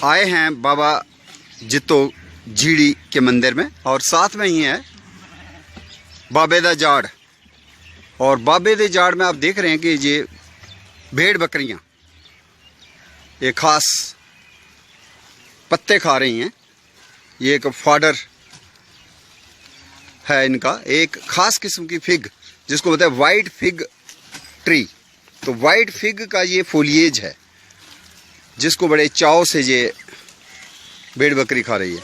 आए हैं बाबा जितो झीड़ी के मंदिर में और साथ में ही है बाबे दा जाड़। और बाबे दे जाड़ में आप देख रहे हैं कि ये भेड़ बकरियां एक खास पत्ते खा रही हैं। ये एक फॉडर है इनका, एक खास किस्म की फिग जिसको बोलते हैं वाइट फिग ट्री। तो वाइट फिग का ये फोलिएज है जिसको बड़े चाव से ये भेड़ बकरी खा रही है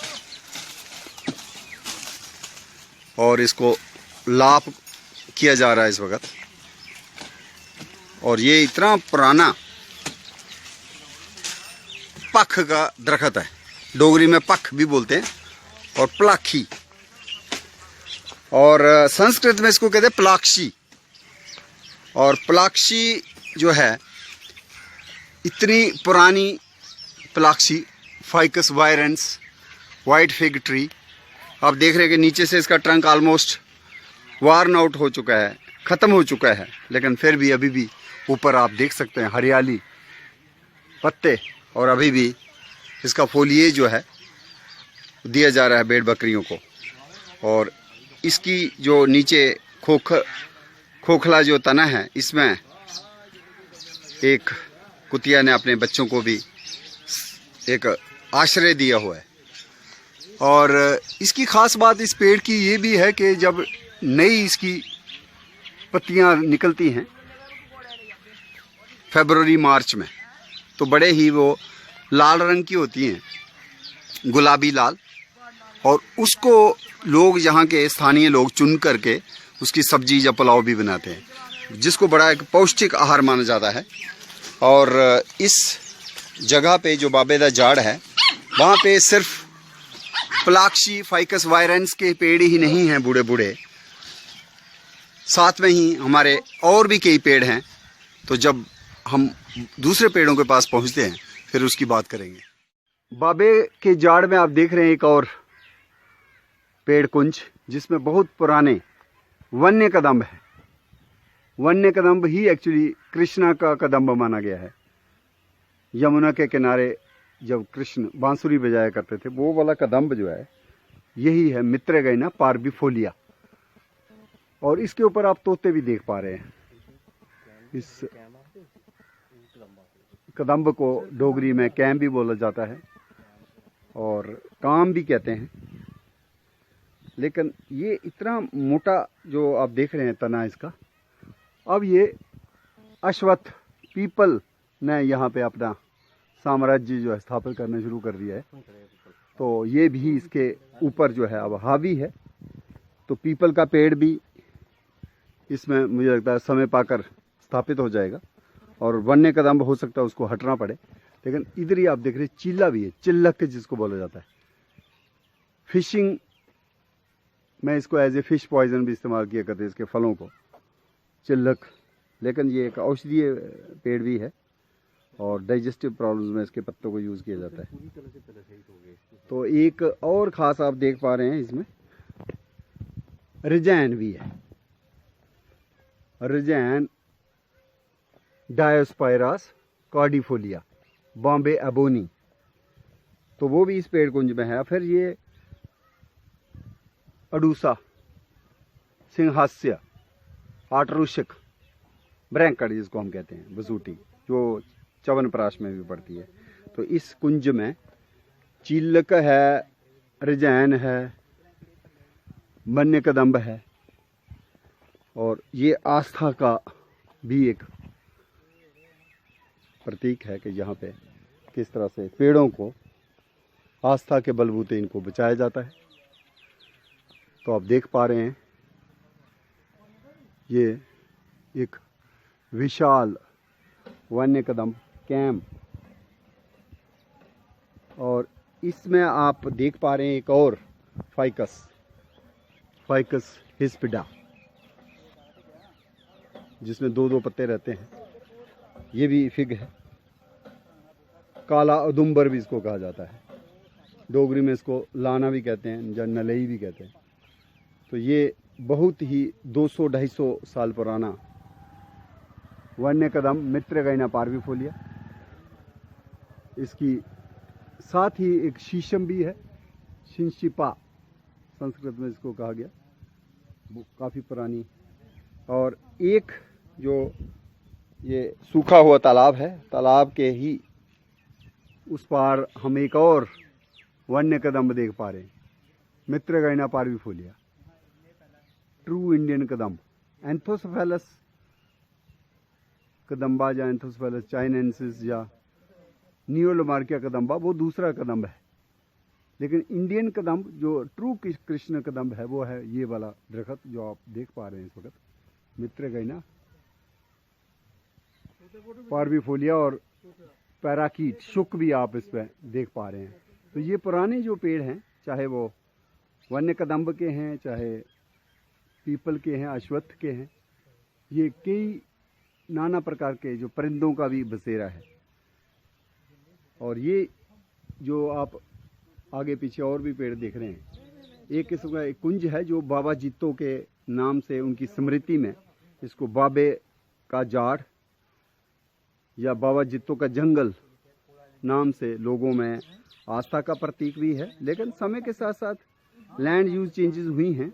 और इसको लाप किया जा रहा है इस वक्त। और ये इतना पुराना पख का दरख्त है, डोगरी में पख भी बोलते हैं, और प्लाखी, और संस्कृत में इसको कहते हैं प्लाक्षी। और प्लाक्षी जो है इतनी पुरानी प्लाक्षी, फाइकस वायरेंस वाइट फिग ट्री, आप देख रहे हैं कि नीचे से इसका ट्रंक ऑलमोस्ट वार्न आउट हो चुका है, ख़त्म हो चुका है, लेकिन फिर भी अभी भी ऊपर आप देख सकते हैं हरियाली, पत्ते, और अभी भी इसका फोलिएज जो है दिया जा रहा है भेड़ बकरियों को। और इसकी जो नीचे खोखला जो तना है, इसमें एक कुतिया ने अपने बच्चों को भी एक आश्रय दिया हुआ है। और इसकी खास बात इस पेड़ की ये भी है कि जब नई इसकी पत्तियां निकलती हैं फरवरी मार्च में, तो बड़े ही वो लाल रंग की होती हैं, गुलाबी लाल, और उसको लोग यहाँ के स्थानीय लोग चुन करके उसकी सब्जी या पुलाव भी बनाते हैं, जिसको बड़ा एक पौष्टिक आहार माना जाता है। और इस जगह पे जो बाबे दा जाड़ है, वहाँ पे सिर्फ प्लाक्षी फाइकस वायरेंस के पेड़ ही नहीं हैं बूढ़े बूढ़े, साथ में ही हमारे और भी कई पेड़ हैं। तो जब हम दूसरे पेड़ों के पास पहुँचते हैं फिर उसकी बात करेंगे। बाबे के जाड़ में आप देख रहे हैं एक और पेड़ कुंज, जिसमें बहुत पुराने वन्य कदम्ब है। वन्य कदम्ब ही एक्चुअली कृष्णा का कदम्ब माना गया है। यमुना के किनारे जब कृष्ण बांसुरी बजाया करते थे, वो वाला कदम्ब जो है यही है मित्रगैना पार्विफोलिया। और इसके ऊपर आप तोते भी देख पा रहे हैं। इस कदम्ब को डोगरी में कैम भी बोला जाता है और काम भी कहते हैं। लेकिन ये इतना मोटा जो आप देख रहे हैं तना इसका, अब ये अश्वत्थ पीपल ने यहाँ पे अपना साम्राज्य जो है स्थापित करना शुरू कर दिया है। तो ये भी इसके ऊपर जो है अब हावी है। तो पीपल का पेड़ भी इसमें मुझे लगता है समय पाकर स्थापित हो जाएगा, और वन्य कदम्ब हो सकता है उसको हटना पड़े। लेकिन इधर ही आप देख रहे हैं चीला भी है, चिल्लक जिसको बोला जाता है। फिशिंग में इसको एज ए फिश पॉइजन भी इस्तेमाल किया करते हैं, इसके फलों को, चिल्लक। लेकिन ये एक औषधीय पेड़ भी है और डाइजेस्टिव प्रॉब्लम्स में इसके पत्तों को यूज़ किया जाता है। तो एक और ख़ास आप देख पा रहे हैं इसमें रिजैन भी है, रिजैन डायोस्पायरास कॉर्डिफोलिया बॉम्बे एबोनी, तो वो भी इस पेड़ कुंज में है। फिर ये अडूसा सिंहास्य आटरूशिक ब्रैंकड़ जिसको हम कहते हैं, बसूटी, जो च्यवनप्राश में भी पड़ती है। तो इस कुंज में चीलक है, रिजैन है, वन्य कदम्ब है, और ये आस्था का भी एक प्रतीक है कि यहाँ पे किस तरह से पेड़ों को आस्था के बलबूते इनको बचाया जाता है। तो आप देख पा रहे हैं ये एक विशाल वन्य कदम्ब कैंप, और इसमें आप देख पा रहे हैं एक और फाइकस हिस्पिडा, जिसमें दो दो पत्ते रहते हैं। ये भी फिग है, काला उदुम्बर भी इसको कहा जाता है, डोगरी में इसको लाना भी कहते हैं या नलई भी कहते हैं। तो ये बहुत ही 200-250 साल पुराना वन्य कदम मित्रगैना पार्विफोलिया, इसकी साथ ही एक शीशम भी है, शिंशिपा संस्कृत में इसको कहा गया, वो काफ़ी पुरानी। और एक जो ये सूखा हुआ तालाब है, तालाब के ही उस पार हम एक और वन्य कदम्ब देख पा रहे हैं, मित्रगैना पार्विफोलिया, ट्रू इंडियन कदम्ब। एंथोसोफेलस कदम्बा या एंथोसोफेलस चाइनेंसिस या नियोलोमार्किया कदम्बा वो दूसरा कदम्ब है, लेकिन इंडियन कदम्ब जो ट्रू कृष्ण कदम्ब है वो है ये वाला दरख्त जो आप देख पा रहे हैं इस वक्त, मित्रगैना पार्विफोलिया। और पैराकीट शुक भी आप इस पर देख पा रहे हैं। तो ये पुराने जो पेड़ हैं, चाहे वो वन्य कदम्ब के हैं, चाहे पीपल के हैं, अश्वत्थ के हैं, ये कई नाना प्रकार के जो परिंदों का भी बसेरा है। और ये जो आप आगे पीछे और भी पेड़ देख रहे हैं, एक किस्म का एक कुंज है जो बाबा जीतो के नाम से उनकी स्मृति में इसको बाबे का जाड़ या बाबा जीतो का जंगल नाम से लोगों में आस्था का प्रतीक भी है। लेकिन समय के साथ साथ लैंड यूज चेंजेस हुई हैं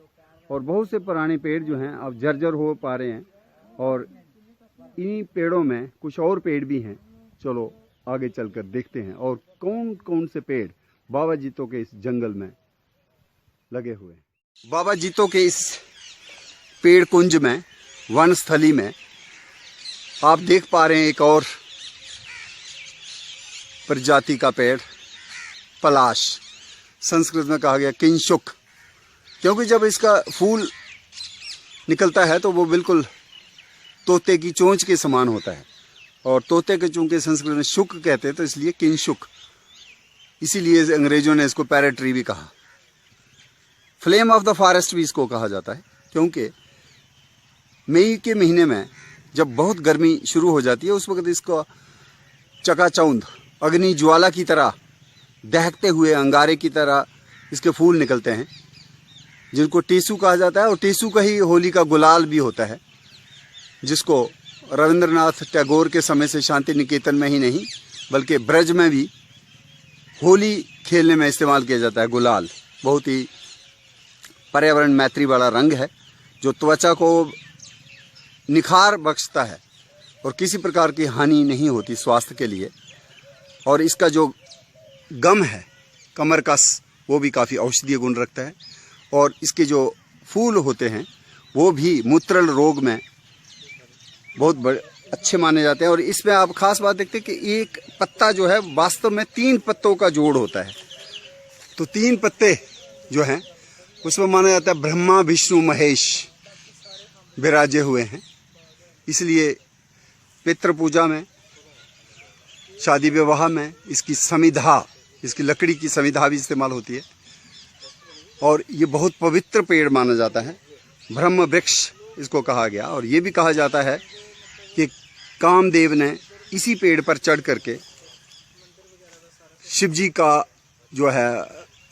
और बहुत से पुराने पेड़ जो हैं अब जर्जर हो पा रहे हैं, और इन्हीं पेड़ों में कुछ और पेड़ भी हैं। चलो आगे चलकर देखते हैं और कौन कौन से पेड़ बाबा जीतो के इस जंगल में लगे हुए हैं। बाबा जीतो के इस पेड़ कुंज में, वन स्थली में आप देख पा रहे हैं एक और प्रजाति का पेड़, पलाश, संस्कृत में कहा गया किंशुक, क्योंकि जब इसका फूल निकलता है तो वो बिल्कुल तोते की चोंच के समान होता है, और तोते के चूंकि संस्कृत में शुक कहते हैं तो इसलिए किंशुक, इसीलिए अंग्रेजों ने इसको पैरेट ट्री भी कहा। फ्लेम ऑफ द फॉरेस्ट भी इसको कहा जाता है, क्योंकि मई के महीने में जब बहुत गर्मी शुरू हो जाती है उस वक्त इसको चकाचौंध अग्नि ज्वाला की तरह, दहकते हुए अंगारे की तरह इसके फूल निकलते हैं, जिनको टेसू कहा जाता है। और टेसू का ही होली का गुलाल भी होता है, जिसको रविंद्रनाथ टैगोर के समय से शांति निकेतन में ही नहीं बल्कि ब्रज में भी होली खेलने में इस्तेमाल किया जाता है। गुलाल बहुत ही पर्यावरण मैत्री वाला रंग है जो त्वचा को निखार बख्शता है और किसी प्रकार की हानि नहीं होती स्वास्थ्य के लिए। और इसका जो गम है, कमरकस, वो भी काफ़ी औषधीय गुण रखता है। और इसके जो फूल होते हैं वो भी मूत्रल रोग में बहुत बड़े अच्छे माने जाते हैं। और इसमें आप खास बात देखते हैं कि एक पत्ता जो है वास्तव में 3 पत्तों का जोड़ होता है। तो 3 पत्ते जो हैं उसमें माना जाता है ब्रह्मा विष्णु महेश विराजे हुए हैं। इसलिए पितृ पूजा में, शादी विवाह में इसकी समिधा, इसकी लकड़ी की समिधा भी इस्तेमाल होती है। और ये बहुत पवित्र पेड़ माना जाता है, ब्रह्म वृक्ष इसको कहा गया। और ये भी कहा जाता है कि कामदेव ने इसी पेड़ पर चढ़ करके शिव जी का जो है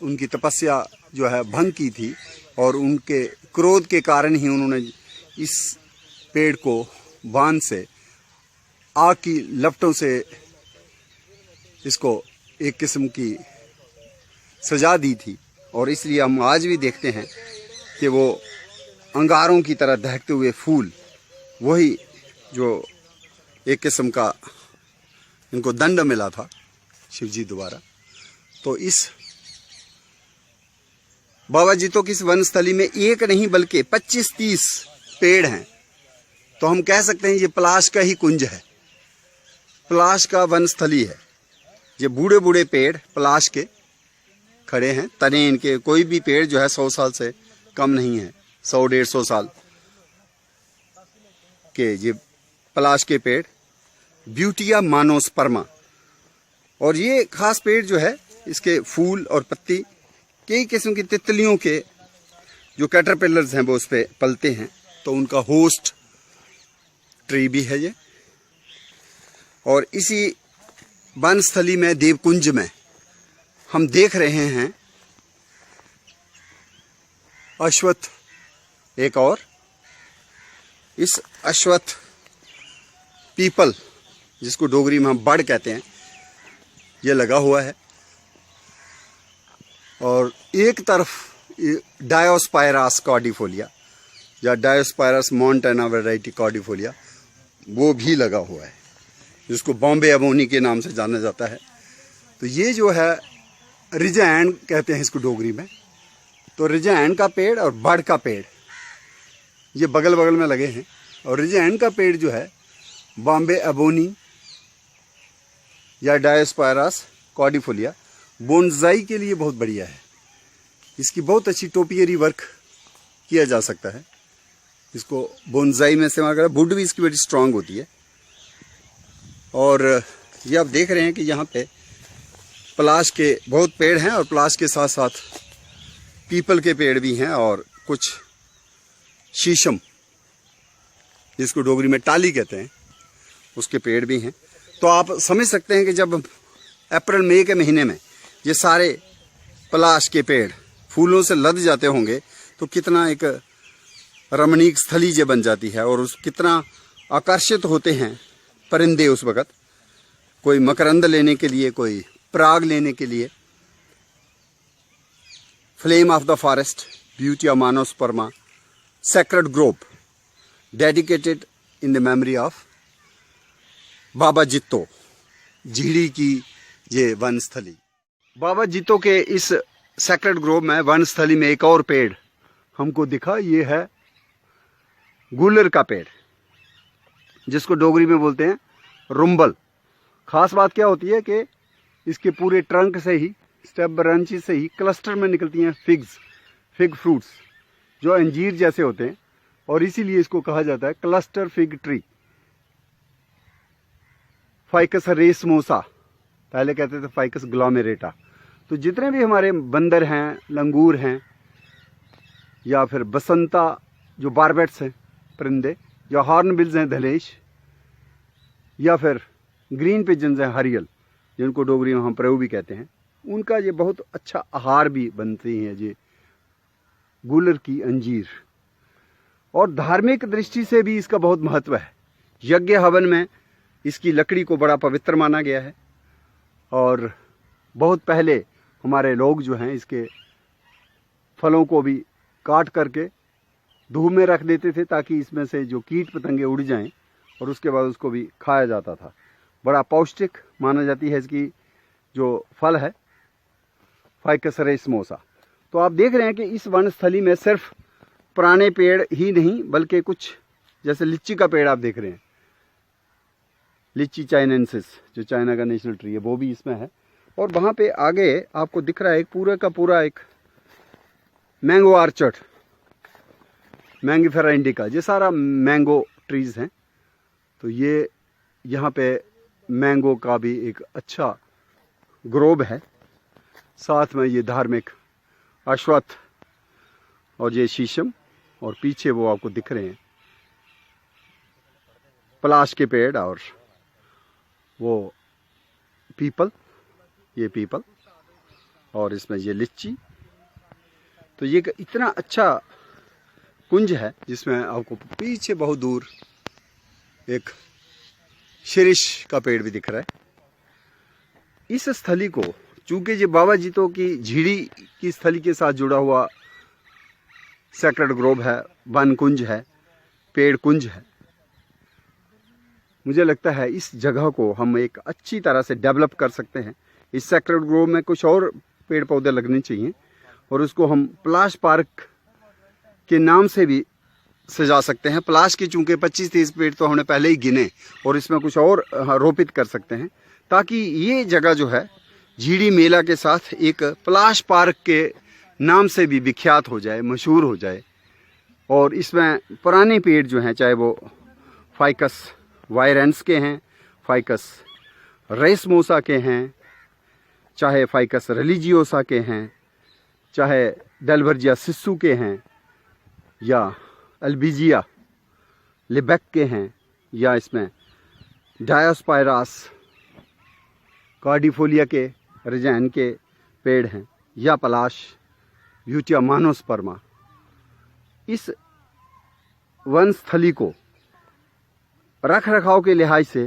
उनकी तपस्या जो है भंग की थी, और उनके क्रोध के कारण ही उन्होंने इस पेड़ को बांध से, आग की लपटों से इसको एक किस्म की सजा दी थी। और इसलिए हम आज भी देखते हैं कि वो अंगारों की तरह दहकते हुए फूल, वही जो एक किस्म का इनको दंड मिला था शिव जी द्वारा। तो इस बाबा जीतो की इस वनस्थली में एक नहीं बल्कि 25-30 पेड़ हैं। तो हम कह सकते हैं ये पलाश का ही कुंज है, पलाश का वनस्थली है। ये बूढ़े बूढ़े पेड़ पलाश के खड़े हैं, तने इनके, कोई भी पेड़ जो है 100 साल से कम नहीं है, 100-150 साल के ये पलाश के पेड़, ब्यूटिया मानोस्पर्मा। और ये खास पेड़ जो है इसके फूल और पत्ती कई किस्म की तितलियों के जो कैटरपिलर्स हैं वो उस पर पलते हैं, तो उनका होस्ट ट्री भी है ये। और इसी वनस्थली में, देवकुंज में, हम देख रहे हैं अश्वत्थ, एक और इस अश्वत्थ पीपल, जिसको डोगरी में हम बड़ कहते हैं, ये लगा हुआ है। और एक तरफ डायोस्पायरास कॉर्डिफोलिया या डायोस्पायरास मोंटाना वैरायटी कॉर्डिफोलिया वो भी लगा हुआ है, जिसको बॉम्बे एबोनी के नाम से जाना जाता है। तो ये जो है रिजैन कहते हैं इसको डोगरी में। तो रिजैन का पेड़ और बड़ का पेड़ ये बगल बगल में लगे हैं, और रिजैन का पेड़ जो है बॉम्बे एबोनी या डायोस्पायरास कॉर्डिफोलिया बोनसाई के लिए बहुत बढ़िया है। इसकी बहुत अच्छी टोपियरी वर्क किया जा सकता है। इसको बोनसाई में इस्तेमाल करा। वुड भी इसकी बड़ी स्ट्रांग होती है। और ये आप देख रहे हैं कि यहाँ पे पलाश के बहुत पेड़ हैं, और पलाश के साथ साथ पीपल के पेड़ भी हैं, और कुछ शीशम जिसको डोगरी में टाली कहते हैं उसके पेड़ भी हैं। तो आप समझ सकते हैं कि जब अप्रैल मई के महीने में ये सारे पलाश के पेड़ फूलों से लद जाते होंगे तो कितना एक रमणीक स्थली जे बन जाती है, और उस कितना आकर्षित होते हैं परिंदे उस वक़्त, कोई मकरंद लेने के लिए, कोई पराग लेने के लिए। Flame of the forest, beauty of मानोस्पर्मा, sacred grove dedicated in the memory of Baba Jitto, Jhiri की ये वन स्थली। बाबा जित्तो के इस सैक्रेड ग्रोव में वन स्थली में एक और पेड़ हमको दिखा। ये है गुलर का पेड़, जिसको डोगरी में बोलते हैं रुंबल। खास बात क्या होती है कि इसके पूरे ट्रंक से ही, स्टेप ब्रांचेस से ही क्लस्टर में निकलती हैं फिग फ्रूट्स जो अंजीर जैसे होते हैं, और इसीलिए इसको कहा जाता है cluster fig tree. Ficus racemosa, पहले कहते थे फाइकस ग्लोमेरेटा। तो जितने भी हमारे बंदर हैं, लंगूर हैं, या फिर बसंता जो बारबेट्स हैं परिंदे, या हॉर्नबिल्स हैं धनेश, या फिर ग्रीन पिजन्स हैं हरियल, जिनको डोगरी में हम प्रेऊ भी कहते हैं, उनका ये बहुत अच्छा आहार भी बनती हैं ये गुलर की अंजीर। और धार्मिक दृष्टि से भी इसका बहुत महत्व है। यज्ञ हवन में इसकी लकड़ी को बड़ा पवित्र माना गया है, और बहुत पहले हमारे लोग जो हैं इसके फलों को भी काट करके धूप में रख देते थे ताकि इसमें से जो कीट पतंगे उड़ जाएं, और उसके बाद उसको भी खाया जाता था। बड़ा पौष्टिक माना जाती है इसकी जो फल है फाइकस रेसमोसा। तो आप देख रहे हैं कि इस वनस्थली में सिर्फ पुराने पेड़ ही नहीं, बल्कि कुछ जैसे लिच्ची का पेड़ आप देख रहे हैं, लिच्ची चाइनेंसिस जो चाइना का नेशनल ट्री है, वो भी इसमें है। और वहाँ पे आगे आपको दिख रहा है एक पूरा का पूरा एक मैंगो आर्चर्ड, मैंगीफेरा इंडिका, ये सारा मैंगो ट्रीज हैं। तो ये यहाँ पे मैंगो का भी एक अच्छा ग्रोव है। साथ में ये धार्मिक अश्वत्थ और ये शीशम, और पीछे वो आपको दिख रहे हैं पलाश के पेड़, और वो पीपल, ये पीपल, और इसमें ये लिच्ची। तो ये इतना अच्छा कुंज है जिसमें आपको पीछे बहुत दूर एक शिरीष का पेड़ भी दिख रहा है। इस स्थली को चूंकि ये बाबा जित्तो की झीड़ी की स्थली के साथ जुड़ा हुआ सैक्रेड ग्रोव है, वन कुंज है, पेड़ कुंज है, मुझे लगता है इस जगह को हम एक अच्छी तरह से डेवलप कर सकते हैं। इस सैक्रेड ग्रोव में कुछ और पेड़ पौधे लगने चाहिए, और उसको हम पलाश पार्क के नाम से भी सजा सकते हैं। पलाश के चूंकि 25-30 पेड़ तो हमने पहले ही गिने, और इसमें कुछ और रोपित कर सकते हैं, ताकि ये जगह जो है झीड़ी मेला के साथ एक पलाश पार्क के नाम से भी विख्यात हो जाए, मशहूर हो जाए। और इसमें पुराने पेड़ जो हैं, चाहे वो फाइकस वायरेंस के हैं, फाइकस रेसमोसा के हैं, चाहे फाइकस रिलीजियोसा के हैं, चाहे डेल्वर्जिया सिस्सू के हैं, या अल्बिजिया लिबेक के हैं, या इसमें डायोस्पायरास कॉर्डिफोलिया के रिजैन के पेड़ हैं, या पलाश ब्यूटिया मानोस्पर्मा। इस वन स्थली को रख रखाव के लिहाज से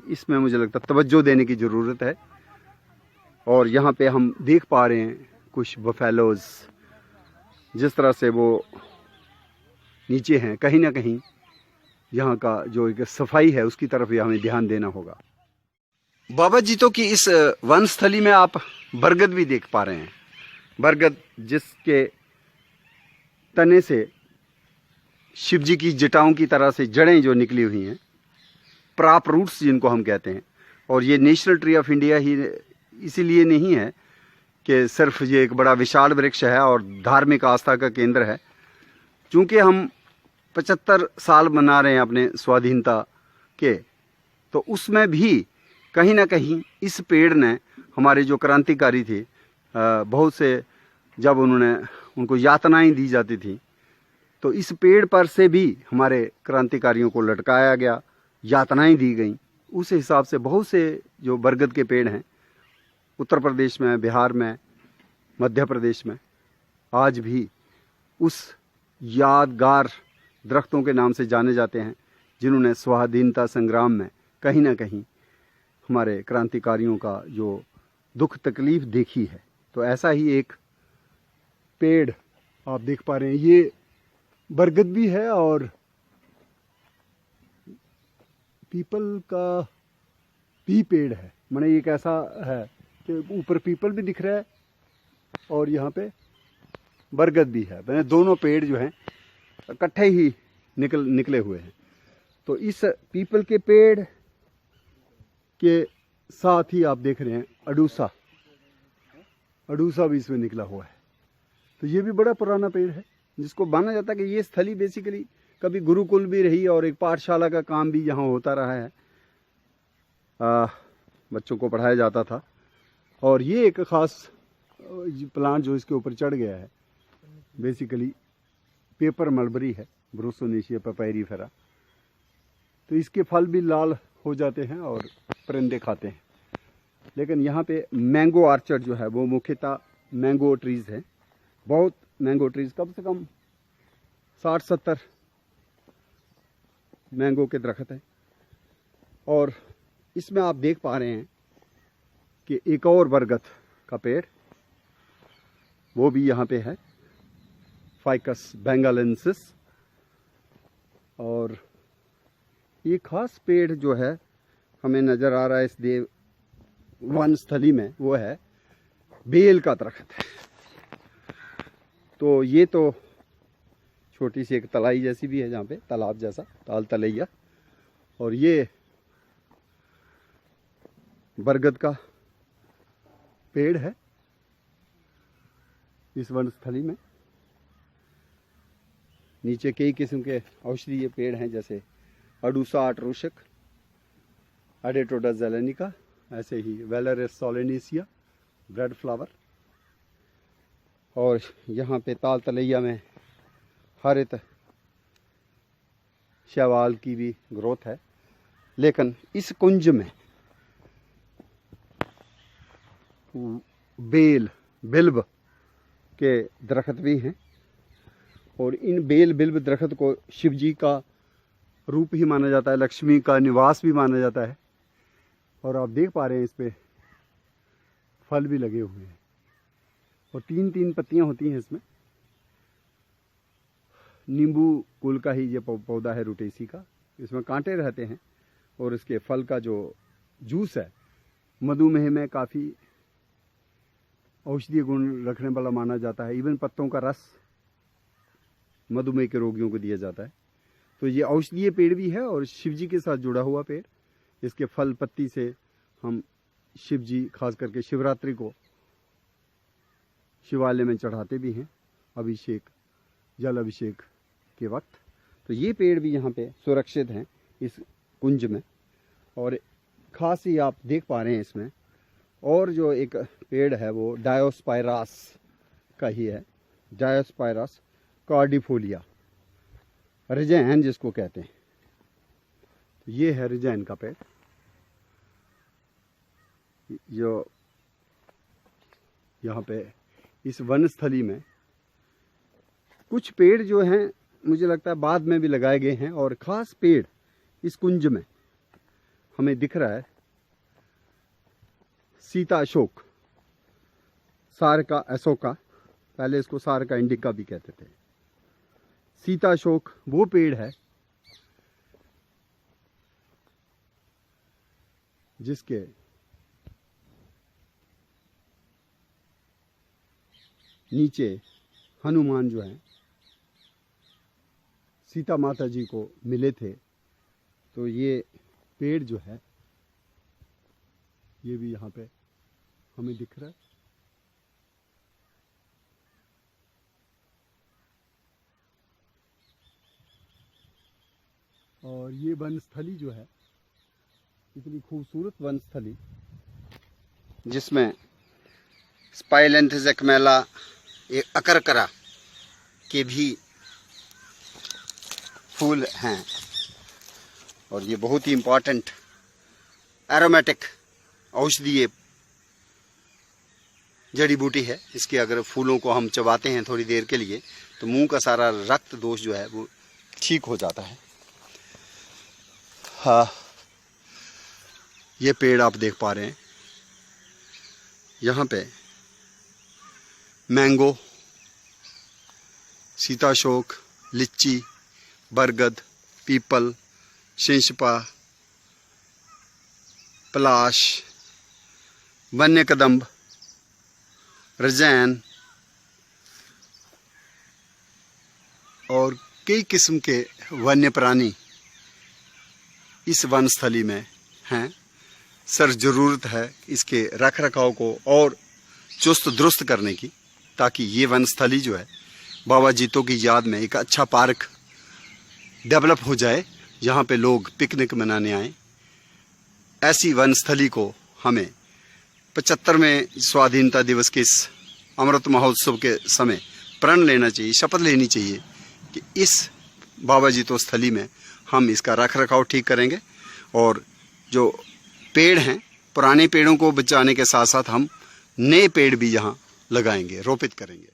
इसमें मुझे लगता है तवज्जो देने की ज़रूरत है। और यहाँ पे हम देख पा रहे हैं कुछ बफेलोज जिस तरह से वो नीचे हैं, कहीं ना कहीं यहाँ का जो एक सफाई है उसकी तरफ भी हमें ध्यान देना होगा। बाबा जीतों की इस वनस्थली में आप बरगद भी देख पा रहे हैं। बरगद जिसके तने से शिव जी की जटाओं की तरह से जड़ें जो निकली हुई हैं, प्राप रूट्स जिनको हम कहते हैं। और ये नेशनल ट्री ऑफ इंडिया ही इसीलिए नहीं है कि सिर्फ ये एक बड़ा विशाल वृक्ष है और धार्मिक आस्था का केंद्र है। चूँकि हम 75 साल मना रहे हैं अपने स्वाधीनता के, तो उसमें भी कहीं ना कहीं इस पेड़ ने हमारे जो क्रांतिकारी थे, बहुत से जब उनको यातनाएं दी जाती थी, तो इस पेड़ पर से भी हमारे क्रांतिकारियों को लटकाया गया, यातनाएं दी गई। उस हिसाब से बहुत से जो बरगद के पेड़ हैं उत्तर प्रदेश में, बिहार में, मध्य प्रदेश में आज भी उस यादगार दरख्तों के नाम से जाने जाते हैं जिन्होंने स्वाधीनता संग्राम में कहीं ना कहीं हमारे क्रांतिकारियों का जो दुख तकलीफ देखी है। तो ऐसा ही एक पेड़ आप देख पा रहे हैं, ये बरगद भी है और पीपल का भी पेड़ है। माने एक ऐसा है कि ऊपर पीपल भी दिख रहा है और यहाँ पे बरगद भी है। मैंने दोनों पेड़ जो हैं इकट्ठे ही निकले हुए हैं। तो इस पीपल के पेड़ के साथ ही आप देख रहे हैं अडूसा भी इसमें निकला हुआ है। तो ये भी बड़ा पुराना पेड़ है जिसको माना जाता है कि ये स्थली बेसिकली कभी गुरुकुल भी रही और एक पाठशाला का काम भी यहाँ होता रहा है। बच्चों को पढ़ाया जाता था। और ये एक ख़ास प्लांट जो इसके ऊपर चढ़ गया है बेसिकली पेपर मलबरी है, ब्रोसोनेशिया पेपैरीफेरा। तो इसके फल भी लाल हो जाते हैं और परिंदे खाते हैं। लेकिन यहाँ पे मैंगो आर्चर्ड जो है वो मुख्यतः मैंगो ट्रीज़ है। बहुत मैंगो ट्रीज़, कम से कम 60-70 मैंगो के दरख्त हैं। और इसमें आप देख पा रहे हैं कि एक और बरगद का पेड़ वो भी यहाँ पे है, फाइकस बेंगालेंसिस। और ये खास पेड़ जो है हमें नज़र आ रहा है इस देव वन स्थली में, वो है बेल का दरख्त है। तो ये तो छोटी सी एक तलाई जैसी भी है, जहाँ पे तालाब जैसा, ताल तलैया। और ये बरगद का पेड़ है इस वनस्थली में। नीचे कई किस्म के औषधीय पेड़ हैं जैसे अडूसा अटरूशक, अडेटोडा जेलेनिका, ऐसे ही वेलरिस सोलेनेसिया, ब्रेड फ्लावर। और यहाँ पे ताल तलैया में हरित शैवाल की भी ग्रोथ है। लेकिन इस कुंज में बिल्ब के दरख्त भी हैं। और इन बिल्ब दरख्त को शिव जी का रूप ही माना जाता है, लक्ष्मी का निवास भी माना जाता है। और आप देख पा रहे हैं इस पे फल भी लगे हुए हैं और 3-3 पत्तियां होती हैं इसमें। नींबू कुल का ही ये पौधा है रुटेसी का। इसमें कांटे रहते हैं और इसके फल का जो जूस है मधुमेह में काफ़ी औषधीय गुण रखने वाला माना जाता है। इवन पत्तों का रस मधुमेह के रोगियों को दिया जाता है। तो ये औषधीय पेड़ भी है और शिव जी के साथ जुड़ा हुआ पेड़। इसके फल पत्ती से हम शिव जी, खास करके शिवरात्रि को शिवालय में चढ़ाते भी हैं अभिषेक, जल अभिषेक के वक्त। तो ये पेड़ भी यहाँ पे सुरक्षित हैं इस कुंज में। और खास ही आप देख पा रहे हैं इसमें और जो एक पेड़ है वो डायोस्पायरास का ही है, डायोस्पायरास कार्डिफोलिया, रिजैन जिसको कहते हैं। ये है रिजैन का पेड़ जो यहाँ पे इस वनस्थली में। कुछ पेड़ जो हैं मुझे लगता है बाद में भी लगाए गए हैं। और ख़ास पेड़ इस कुंज में हमें दिख रहा है सीता अशोक। सारका अशोका, पहले इसको सारका इंडिका भी कहते थे। सीताशोक वो पेड़ है जिसके नीचे हनुमान जो हैं सीता माता जी को मिले थे, तो ये पेड़ जो है ये भी यहाँ पे हमें दिख रहा है। और ये वनस्थली जो है इतनी खूबसूरत वनस्थली, जिसमें स्पाइलेंथस एक्मेला, ये अकरकरा के भी फूल हैं। और ये बहुत ही इम्पोर्टेंट एरोमेटिक औषधीय जड़ी बूटी है। इसके अगर फूलों को हम चबाते हैं थोड़ी देर के लिए तो मुंह का सारा रक्त दोष जो है वो ठीक हो जाता है। हाँ, ये पेड़ आप देख पा रहे हैं, यहाँ पे मैंगो, सीताशोक, लिच्ची, बरगद, पीपल, शिंशपा, पलाश, वन्य कदम्ब, रजैन और कई किस्म के वन्य प्राणी इस वनस्थली में हैं। सर ज़रूरत है इसके रख रखाव को और चुस्त दुरुस्त करने की, ताकि ये वनस्थली जो है बाबा जीतो की याद में एक अच्छा पार्क डेवलप हो जाए, जहाँ पे लोग पिकनिक मनाने आएँ। ऐसी वनस्थली को हमें 75वें स्वाधीनता दिवस के इस अमृत महोत्सव के समय प्रण लेना चाहिए, शपथ लेनी चाहिए कि इस बाबा जीतो स्थली में हम इसका रख रखाव ठीक करेंगे और जो पेड़ हैं पुराने पेड़ों को बचाने के साथ साथ हम नए पेड़ भी यहाँ लगाएंगे, रोपित करेंगे।